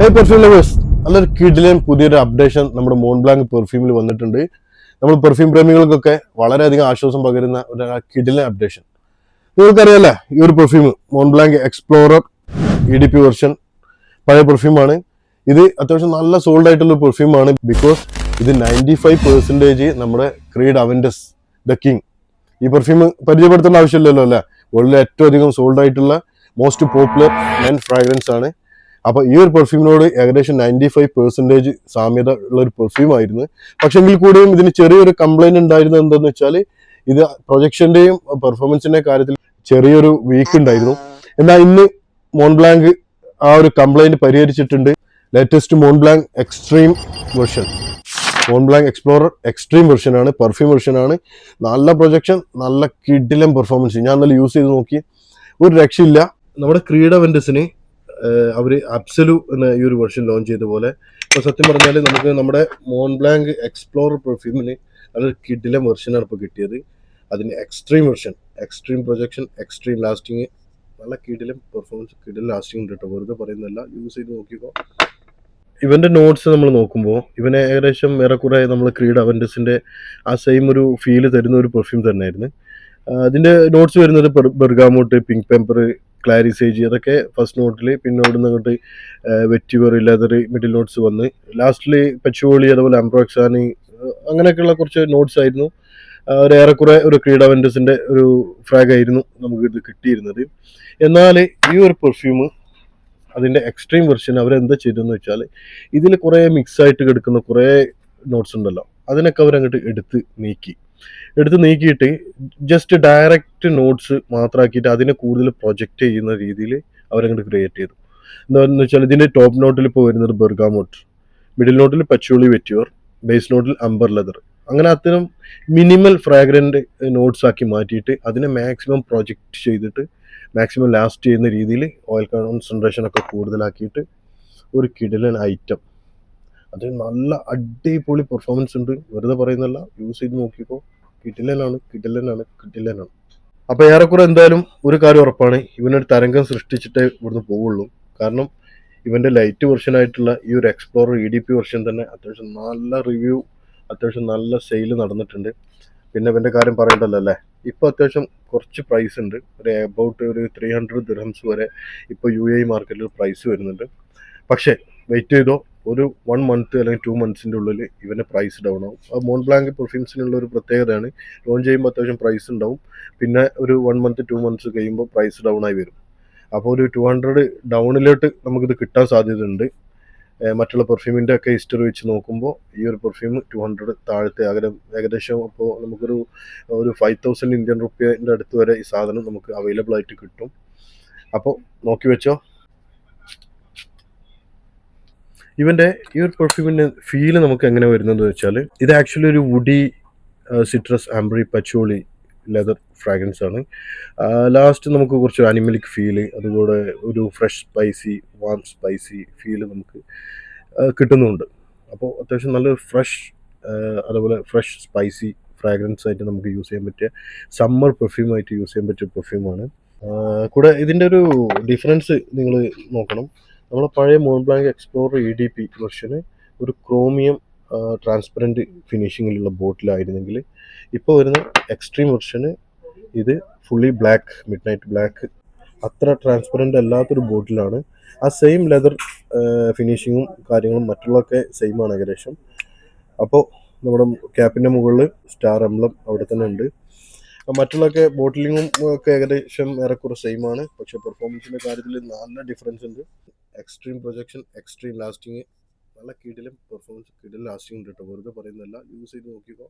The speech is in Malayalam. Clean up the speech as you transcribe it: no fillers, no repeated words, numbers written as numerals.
പെർഫ്യൂം ലവേഴ്സ്, നല്ലൊരു കിഡിലും പുതിയൊരു അപ്ഡേഷൻ നമ്മുടെ മോൺബ്ലാങ്ക് പെർഫ്യൂമിൽ വന്നിട്ടുണ്ട്. നമ്മൾ പെർഫ്യൂം പ്രേമികൾക്കൊക്കെ വളരെയധികം ആശ്വാസം പകരുന്ന ഒരു കിഡിലെ അപ്ഡേഷൻ. നിങ്ങൾക്കറിയാലേ, ഈ ഒരു പെർഫ്യൂം മോൺബ്ലാങ്ക് എക്സ്പ്ലോറർ EDP വെർഷൻ പഴയ പെർഫ്യൂമാണ്. ഇത് അത്യാവശ്യം നല്ല സോൾഡ് ആയിട്ടുള്ള പെർഫ്യൂമാണ്. ബിക്കോസ് ഇത് 95% നമ്മുടെ ക്രീഡ് അവൻഡസ് ദ കിങ്. ഈ പെർഫ്യൂം പരിചയപ്പെടുത്തേണ്ട ആവശ്യമില്ലല്ലോ അല്ലേ. വേൾഡിലെ ഏറ്റവും അധികം സോൾഡ് ആയിട്ടുള്ള മോസ്റ്റ് പോപ്പുലർ മെൻ ഫ്രാഗ്രൻസ് ആണ്. അപ്പൊ ഈ ഒരു പെർഫ്യൂമിനോട് ഏകദേശം 95% സാമ്യത ഉള്ള ഒരു പെർഫ്യൂം ആയിരുന്നു. പക്ഷെ എങ്കിൽ കൂടിയും ഇതിന് ചെറിയൊരു കംപ്ലൈന്റ് ഉണ്ടായിരുന്നത് എന്താന്ന് വെച്ചാൽ, ഇത് പ്രൊജക്ഷന്റെയും പെർഫോമൻസിന്റെയും കാര്യത്തിൽ ചെറിയൊരു വീക്ക് ഉണ്ടായിരുന്നു. എന്നാൽ ഇന്ന് മോൺബ്ലാങ്ക് ആ ഒരു കംപ്ലൈന്റ് പരിഹരിച്ചിട്ടുണ്ട്. Latest Montblanc extreme version, Montblanc explorer extreme version ആണ്, പെർഫ്യൂം വെർഷൻ ആണ്. നല്ല പ്രൊജക്ഷൻ, നല്ല കിഡിലും പെർഫോമൻസ്. ഞാൻ നല്ല യൂസ് ചെയ്ത് നോക്കി, ഒരു രക്ഷയില്ല. നമ്മുടെ ക്രീഡ വെൻഡസിന് അവർ അബ്സലു എന്ന ഈ ഒരു വെർഷൻ ലോഞ്ച് ചെയ്ത പോലെ ഇപ്പോൾ സത്യം പറഞ്ഞാൽ നമുക്ക് നമ്മുടെ മോൺബ്ലാങ്ക് എക്സ്പ്ലോറർ പെർഫ്യൂമിന് നല്ലൊരു കിഡിലം വെർഷനാണ് ഇപ്പോൾ കിട്ടിയത്. അതിന് extreme version, extreme projection, extreme lasting, നല്ല കിഡിലും പെർഫോമൻസ്, കിഡിലും ലാസ്റ്റിംഗ് ഉണ്ട് കേട്ടോ. വെറുതെ പറയുന്നതല്ല, യൂസ് ചെയ്ത് നോക്കിക്കോ. ഇവന്റെ നോട്ട്സ് നമ്മൾ നോക്കുമ്പോൾ ഇവനെ ഏകദേശം ഏറെക്കുറെ നമ്മൾ ക്രീഡ് അവൻഡസിന്റെ ആ സെയിം ഒരു ഫീല് തരുന്ന ഒരു പെർഫ്യൂം തന്നെയായിരുന്നു. അതിന്റെ നോട്ട്സ് വരുന്നത് ബെർഗാമോട്ട്, പിങ്ക് പെപ്പർ, ക്ലാരിസേജ്, അതൊക്കെ ഫസ്റ്റ് നോട്ടിൽ. പിന്നെ അവിടുന്ന് അങ്ങോട്ട് വെറ്റിവർ, ലെതർ മിഡിൽ നോട്ട്സ് വന്ന് ലാസ്റ്റിൽ പെച്ചുവോളി, അതുപോലെ അംബ്രോക്സാനി, അങ്ങനെയൊക്കെയുള്ള കുറച്ച് നോട്ട്സ് ആയിരുന്നു. ഒരു ഏറെക്കുറെ ഒരു ക്രീഡ് അവൻഡസിന്റെ ഒരു ഫ്രാഗ് ആയിരുന്നു നമുക്ക് ഇത് കിട്ടിയിരുന്നത്. എന്നാൽ ഈ ഒരു പെർഫ്യൂം അതിന്റെ എക്സ്ട്രീം വെർഷൻ അവരെന്താ ചെയ്തതെന്ന് വെച്ചാൽ, ഇതിൽ കുറേ മിക്സ് ആയിട്ട് കിടക്കുന്ന കുറേ നോട്ട്സ് ഉണ്ടല്ലോ, അതിനൊക്കെ അവരങ്ങോട്ട് എടുത്ത് നീക്കിയിട്ട് ജസ്റ്റ് ഡയറക്റ്റ് നോട്ട്സ് മാത്രമാക്കിയിട്ട് അതിനെ കൂടുതൽ പ്രൊജക്റ്റ് ചെയ്യുന്ന രീതിയിൽ അവരങ്ങോട്ട് ക്രിയേറ്റ് ചെയ്തു. എന്താണെന്ന് വെച്ചാൽ, ഇതിന്റെ ടോപ്പ് നോട്ടിൽ ഇപ്പോൾ വരുന്നത് ബെർഗാമോട്ട്, മിഡിൽ നോട്ടിൽ പച്ചോളി വെറ്റ്യൂർ, ബേസ് നോട്ടിൽ അംബർ ലെതർ, അങ്ങനെ അത്തരം മിനിമൽ ഫ്രാഗ്രന്റ് നോട്ട്സ് ആക്കി മാറ്റിയിട്ട് അതിനെ മാക്സിമം പ്രൊജക്റ്റ് ചെയ്തിട്ട് മാക്സിമം ലാസ്റ്റ് ചെയ്യുന്ന രീതിയിൽ ഓയിൽ കോൺസെൻട്രേഷൻ ഒക്കെ കൂടുതലാക്കിയിട്ട് ഒരു കിടിലൻ ഐറ്റം. അത് നല്ല അടിപൊളി പെർഫോമൻസ് ഉണ്ട്, വെറുതെ പറയുന്നല്ല, യൂസ് ചെയ്ത് നോക്കിയപ്പോൾ കിടിലനാണ്. അപ്പൊ ഏറെക്കുറെ എന്തായാലും ഒരു കാര്യം ഉറപ്പാണ്, ഇവനൊരു തരംഗം സൃഷ്ടിച്ചിട്ടേ ഇവിടുന്ന് പോവുള്ളൂ. കാരണം ഇവന്റെ ലൈറ്റ് വെർഷൻ ആയിട്ടുള്ള ഈ ഒരു എക്സ്പ്ലോറർ EDP വെർഷൻ തന്നെ അത്യാവശ്യം നല്ല റിവ്യൂ, അത്യാവശ്യം നല്ല സെയിൽ നടന്നിട്ടുണ്ട്. പിന്നെ ഇവന്റെ കാര്യം പറയണ്ടല്ലോ അല്ലേ. ഇപ്പൊ അത്യാവശ്യം കുറച്ച് പ്രൈസ് ഉണ്ട്, ഒരു അബൌട്ട് ഒരു 300 ദിർഹംസ് വരെ ഇപ്പോൾ UAE മാർക്കറ്റിൽ പ്രൈസ് വരുന്നുണ്ട്. പക്ഷേ വെയിറ്റ് ചെയ്തോ, ഒരു 1 മന്ത് അല്ലെങ്കിൽ 2 മന്ത്സിൻ്റെ ഉള്ളിൽ ഇവൻ്റെ പ്രൈസ് ഡൗൺ ആവും. അത് മോൺബ്ലാങ്ക് പെർഫ്യൂംസിനുള്ള ഒരു പ്രത്യേകതയാണ്. ലോഞ്ച് ചെയ്യുമ്പോൾ അത്യാവശ്യം പ്രൈസ് ഉണ്ടാവും, പിന്നെ ഒരു 1 മന്ത് 2 മന്ത്സ് കഴിയുമ്പോൾ പ്രൈസ് ഡൗൺ ആയി വരും. അപ്പോൾ ഒരു 200 ഡൗണിലോട്ട് നമുക്കിത് കിട്ടാൻ സാധ്യതയുണ്ട്. മറ്റുള്ള പെർഫ്യൂമിൻ്റെ ഒക്കെ ഹിസ്റ്ററി വെച്ച് നോക്കുമ്പോൾ ഈ ഒരു പെർഫ്യൂം 200 താഴത്തെ ഏകദേശം അപ്പോൾ നമുക്കൊരു 5000 ഇന്ത്യൻ റുപ്യൻ്റെ അടുത്ത് വരെ ഈ സാധനം നമുക്ക് അവൈലബിൾ ആയിട്ട് കിട്ടും. അപ്പോൾ നോക്കി വെച്ചോ. ഇവന്റെ ഈ ഒരു പെർഫ്യൂമിന്റെ ഫീല് നമുക്ക് എങ്ങനെ വരുന്നത് വെച്ചാൽ, ഇത് ആക്ച്വലി ഒരു woody, citrus, ambery, patchouli, leather fragrance ആണ്. ലാസ്റ്റ് നമുക്ക് കുറച്ച് അനിമലിക് ഫീല്, അതുപോലെ ഒരു fresh spicy, warm spicy feel നമുക്ക് കിട്ടുന്നുണ്ട്. അപ്പോൾ അത്യാവശ്യം നല്ലൊരു ഫ്രഷ്, അതുപോലെ ഫ്രഷ് സ്പൈസി ഫ്രാഗ്രൻസ് ആയിട്ട് നമുക്ക് യൂസ് ചെയ്യാൻ പറ്റിയ, സമ്മർ പെർഫ്യൂമായിട്ട് യൂസ് ചെയ്യാൻ പറ്റിയ പെർഫ്യൂമാണ്. കൂടെ ഇതിൻ്റെ ഒരു ഡിഫറൻസ് നിങ്ങൾ നോക്കണം. നമ്മളെ പഴയ മോൺബ്ലാങ്ക് എക്സ്പ്ലോറർ EDP വെർഷന് ഒരു ക്രോമിയം ട്രാൻസ്പെറൻറ്റ് ഫിനിഷിങ്ങിലുള്ള ബോട്ടിലായിരുന്നെങ്കിൽ, ഇപ്പോൾ വരുന്ന എക്സ്ട്രീം വെർഷന് ഇത് fully black, mid night black, അത്ര ട്രാൻസ്പെറൻ്റ് അല്ലാത്തൊരു ബോട്ടിലാണ്. ആ സെയിം ലെതർ ഫിനിഷിങ്ങും കാര്യങ്ങളും മറ്റുള്ളതൊക്കെ സെയിം ആണ് ഏകദേശം. അപ്പോൾ നമ്മുടെ ക്യാപ്പിൻ്റെ മുകളിൽ സ്റ്റാർ എംബ്ലം അവിടെ തന്നെ ഉണ്ട്. മറ്റുള്ളതൊക്കെ ബോട്ടിലിങ്ങും ഒക്കെ ഏകദേശം ഏറെക്കുറെ സെയിം ആണ്. പക്ഷെ പെർഫോമൻസിൻ്റെ കാര്യത്തിൽ നല്ല ഡിഫറൻസ് ഉണ്ട്. എക്സ്ട്രീം പ്രൊജക്ഷൻ, എക്സ്ട്രീം ലാസ്റ്റിങ്, നല്ല കിടിലും പെർഫോമൻസ്, കിടിലും ലാസ്റ്റിംഗ് ഉണ്ട് കേട്ടോ. വെറുതെ പറയുന്നതല്ല, യൂസ് ചെയ്ത് നോക്കിക്കോ.